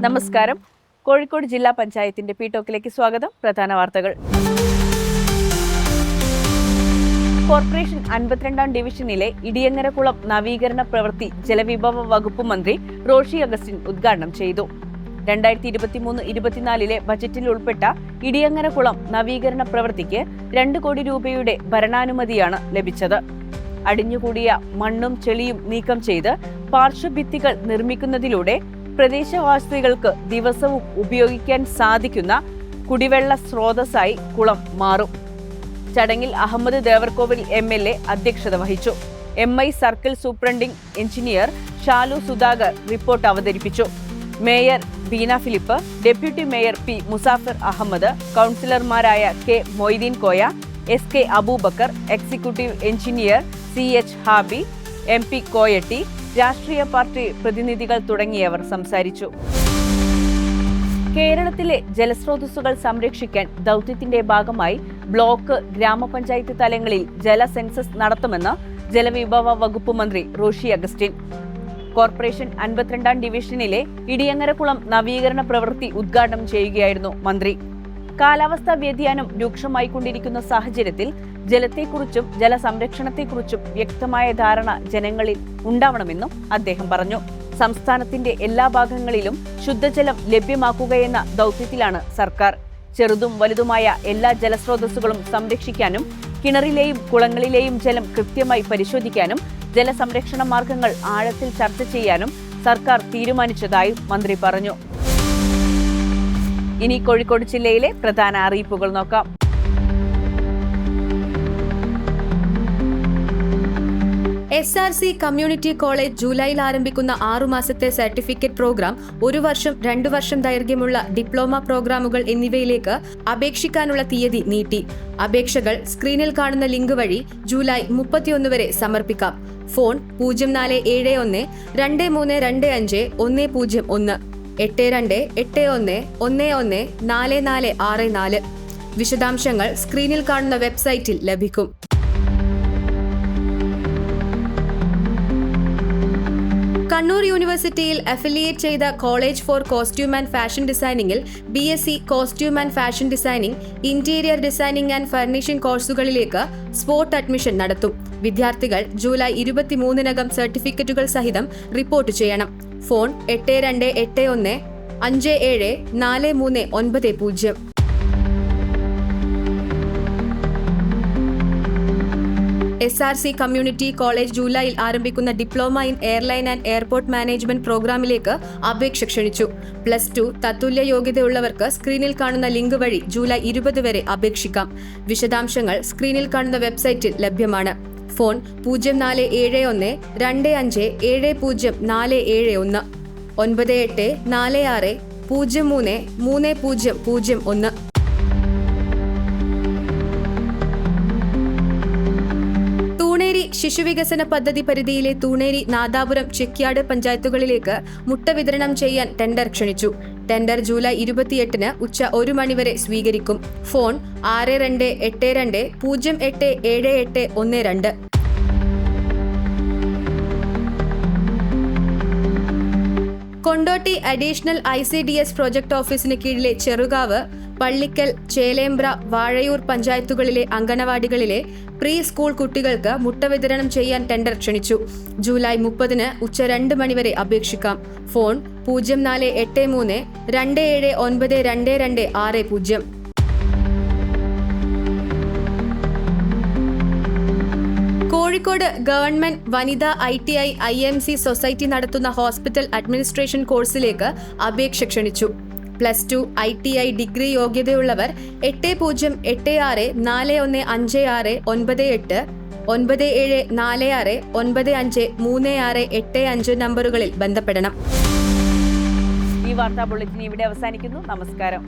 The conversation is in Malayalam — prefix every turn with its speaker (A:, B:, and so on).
A: നമസ്കാരം. കോഴിക്കോട് ജില്ലാ പഞ്ചായത്തിന്റെ പി-ടോക്കിലേക്ക് സ്വാഗതം. പ്രധാന വാർത്തകൾ. കോർപ്പറേഷൻ 52-ാം ഡിവിഷനിലെ ഇടിയങ്ങരകുളം നവീകരണ പ്രവൃത്തി ജലവിഭവ വകുപ്പ് മന്ത്രി റോഷി അഗസ്റ്റിൻ ഉദ്ഘാടനം ചെയ്തു. 2023-24 ബജറ്റിൽ ഉൾപ്പെട്ട ഇടിയങ്ങരകുളം നവീകരണ പ്രവൃത്തിക്ക് 2 കോടി രൂപയുടെ ഭരണാനുമതിയാണ് ലഭിച്ചത്. അടിഞ്ഞുകൂടിയ മണ്ണും ചെളിയും നീക്കം ചെയ്ത് പാർശ്വഭിത്തികൾ നിർമ്മിക്കുന്നതിലൂടെ പ്രദേശവാസികൾക്ക് ദിവസവും ഉപയോഗിക്കാൻ സാധിക്കുന്ന കുടിവെള്ള സ്രോതസ്സായി കുളം മാറും. ചടങ്ങിൽ അഹമ്മദ് ദേവർകോവിൽ MLA അധ്യക്ഷത വഹിച്ചു. MI circle superintending engineer Shalu Sudhakar report അവതരിപ്പിച്ചു. Mayor Beena Philip, deputy mayor P. Musafir Ahammed, കൗൺസിലർമാരായ K. Moideen Koya, SK Aboobacker, executive engineer CH Habi, MP Koyatti, രാഷ്ട്രീയ പാർട്ടി പ്രതിനിധികൾ തുടങ്ങിയവർ സംസാരിച്ചു. കേരളത്തിലെ ജലസ്രോതസ്സുകൾ സംരക്ഷിക്കാൻ ദൗത്യത്തിന്റെ ഭാഗമായി ബ്ലോക്ക്, ഗ്രാമപഞ്ചായത്ത് തലങ്ങളിൽ ജല സെൻസസ് നടത്തുമെന്ന് ജലവിഭവ വകുപ്പ് മന്ത്രി റോഷി അഗസ്റ്റിൻ. കോർപ്പറേഷൻ 52-ാം ഡിവിഷനിലെ ഇടിയങ്ങരകുളം നവീകരണ പ്രവൃത്തി ഉദ്ഘാടനം ചെയ്യുകയായിരുന്നു മന്ത്രി. കാലാവസ്ഥാ വ്യതിയാനം രൂക്ഷമായിക്കൊണ്ടിരിക്കുന്ന സാഹചര്യത്തിൽ ജലത്തെക്കുറിച്ചും ജലസംരക്ഷണത്തെക്കുറിച്ചും വ്യക്തമായ ധാരണ ജനങ്ങളിൽ ഉണ്ടാവണമെന്നും അദ്ദേഹം പറഞ്ഞു. സംസ്ഥാനത്തിന്റെ എല്ലാ ഭാഗങ്ങളിലും ശുദ്ധജലം ലഭ്യമാക്കുകയെന്ന ദൗത്യത്തിലാണ് സർക്കാർ. ചെറുതും വലുതുമായ എല്ലാ ജലസ്രോതസ്സുകളും സംരക്ഷിക്കാനും കിണറിലെയും കുളങ്ങളിലെയും ജലം കൃത്യമായി പരിശോധിക്കാനും ജലസംരക്ഷണ മാർഗങ്ങൾ ആഴത്തിൽ ചർച്ച ചെയ്യാനും സർക്കാർ തീരുമാനിച്ചതായും മന്ത്രി പറഞ്ഞു. ഇനി കോഴിക്കോട് ജില്ലയിലെ പ്രധാന അറിയിപ്പുകൾ നോക്കാം.
B: SRC കമ്മ്യൂണിറ്റി കോളേജ് ജൂലൈയിൽ ആരംഭിക്കുന്ന 6 മാസത്തെ സർട്ടിഫിക്കറ്റ് പ്രോഗ്രാം, 1 വർഷം 2 വർഷം ദൈർഘ്യമുള്ള ഡിപ്ലോമ പ്രോഗ്രാമുകൾ എന്നിവയിലേക്ക് അപേക്ഷിക്കാനുള്ള തീയതി നീട്ടി. അപേക്ഷകൾ സ്ക്രീനിൽ കാണുന്ന ലിങ്ക് വഴി ജൂലൈ 31 വരെ സമർപ്പിക്കാം. ഫോൺ 0471 2325 101 8281 11 4464. വിശദാംശങ്ങൾ സ്ക്രീനിൽ കാണുന്ന വെബ്സൈറ്റിൽ ലഭിക്കും. കണ്ണൂർ യൂണിവേഴ്സിറ്റിയിൽ അഫിലിയേറ്റ് ചെയ്ത college for costume and fashion ഡിസൈനിങ്ങിൽ BSc costume and fashion designing, interior designing and furnishing കോഴ്സുകളിലേക്ക് സ്പോട്ട് അഡ്മിഷൻ നടത്തും. വിദ്യാർത്ഥികൾ ജൂലൈ 23-നകം സർട്ടിഫിക്കറ്റുകൾ സഹിതം റിപ്പോർട്ട് ചെയ്യണം. ഫോൺ 8281 57 4390. SRC കമ്മ്യൂണിറ്റി കോളേജ് ജൂലൈയിൽ ആരംഭിക്കുന്ന diploma in airline and airport management പ്രോഗ്രാമിലേക്ക് അപേക്ഷ ക്ഷണിച്ചു. +2 തത്തുല്യ യോഗ്യതയുള്ളവർക്ക് സ്ക്രീനിൽ കാണുന്ന ലിങ്ക് വഴി ജൂലൈ 20 വരെ അപേക്ഷിക്കാം. വിശദാംശങ്ങൾ സ്ക്രീനിൽ കാണുന്ന വെബ്സൈറ്റിൽ ലഭ്യമാണ്. ഫോൺ 0471 25 70 471 98 46 03 3001. ശിശുവികസന പദ്ധതി പരിധിയിലെ തൂണേരി, നാദാപുരം, ചെക്യാട് പഞ്ചായത്തുകളിലേക്ക് മുട്ട വിതരണം ചെയ്യാൻ ടെൻഡർ ക്ഷണിച്ചു. ടെൻഡർ ജൂലൈ 28-ന് ഉച്ച 1 മണിവരെ സ്വീകരിക്കും. Phone 6282 087812. Kondotty additional ICDS project ഓഫീസിന് കീഴിലെ ചെറുകാവ്, പള്ളിക്കൽ, ചേലേമ്പ്ര, വാഴയൂർ പഞ്ചായത്തുകളിലെ അങ്കണവാടികളിലെ പ്രീ സ്കൂൾ കുട്ടികൾക്ക് മുട്ട വിതരണം ചെയ്യാൻ ടെൻഡർ ക്ഷണിച്ചു. ജൂലൈ 30-ന് ഉച്ച 2 മണിവരെ അപേക്ഷിക്കാം. ഫോൺ 0483 27922260. കോഴിക്കോട് ഗവൺമെന്റ് വനിതാ ITI IMC സൊസൈറ്റി നടത്തുന്ന ഹോസ്പിറ്റൽ അഡ്മിനിസ്ട്രേഷൻ കോഴ്സിലേക്ക് അപേക്ഷ ക്ഷണിച്ചു. +2 ITI ഡിഗ്രി യോഗ്യതയുള്ളവർ 8086 4156 98 9746 9535 നമ്പറുകളിൽ ബന്ധപ്പെടണം.
A: ഈ വാർത്താ ബുള്ളറ്റിൻ ഇവിടെ അവസാനിക്കുന്നു. നമസ്കാരം.